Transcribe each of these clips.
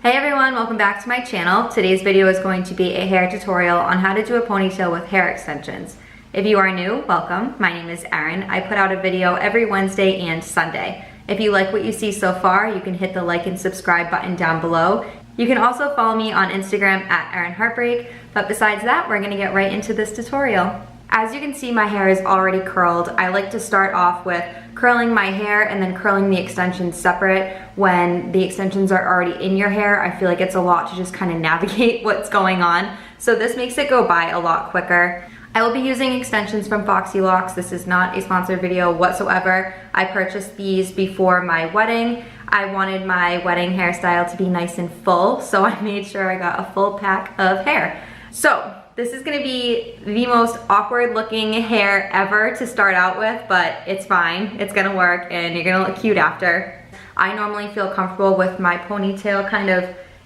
Hey everyone, welcome back to my channel. Today's video is going to be a hair tutorial on how to do a ponytail with hair extensions. If you are new, welcome. My name is Erin. I put out a video every Wednesday and Sunday. If you like what you see so far, you can hit the like and subscribe button down below. You can also follow me on Instagram at ErinHeartbreak, but besides that, we're gonna get right into this tutorial. As you can see, my hair is already curled. I like to start off with curling my hair and then curling the extensions separate. When the extensions are already in your hair, I feel like it's a lot to just kind of navigate what's going on. So this makes it go by a lot quicker. I will be using extensions from FoxyLocks. This is not a sponsored video whatsoever. I purchased these before my wedding. I wanted my wedding hairstyle to be nice and full, so I made sure I got a full pack of hair. So this is gonna be the most awkward looking hair ever to start out with, but it's fine. It's gonna work and you're gonna look cute after. I normally feel comfortable with my ponytail kind of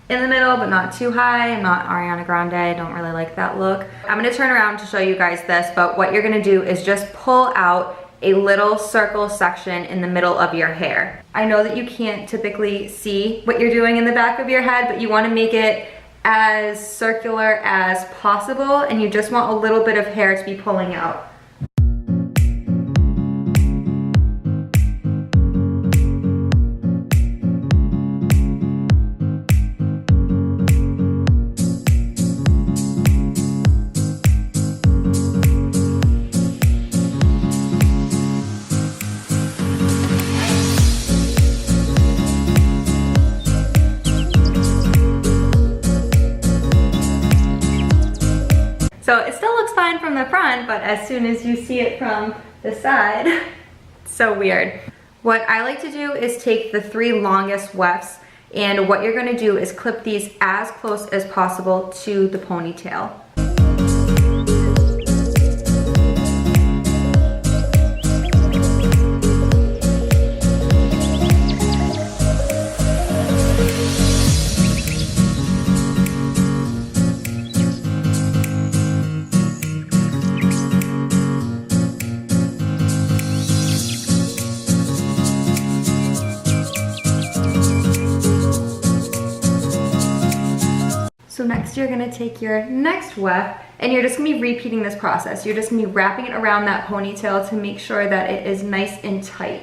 in the middle, but not too high. I'm not Ariana Grande, I don't really like that look. I'm gonna turn around to show you guys this, but what you're gonna do is just pull out a little circle section in the middle of your hair. I know that you can't typically see what you're doing in the back of your head, but you wanna make it as circular as possible, and you just want a little bit of hair to be pulling out. So it still looks fine from the front, but as soon as you see it from the side, it's so weird. What I like to do is take the 3 longest wefts, and what you're gonna do is clip these as close as possible to the ponytail. So next you're gonna take your next weft and you're just gonna be repeating this process. You're just gonna be wrapping it around that ponytail to make sure that it is nice and tight.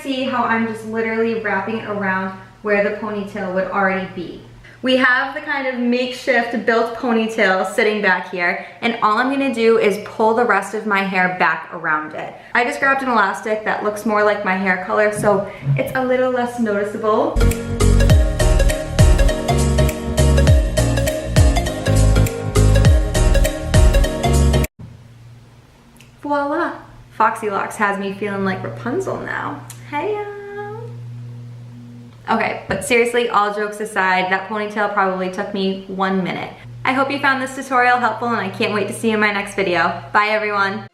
See how I'm just literally wrapping it around where the ponytail would already be. We have the kind of makeshift built ponytail sitting back here, and all I'm gonna do is pull the rest of my hair back around it. I just grabbed an elastic that looks more like my hair color, so it's a little less noticeable. Voila! FoxyLocks has me feeling like Rapunzel now. Hey, okay, but seriously, all jokes aside, that ponytail probably took me 1 minute. I hope you found this tutorial helpful, and I can't wait to see you in my next video. Bye everyone.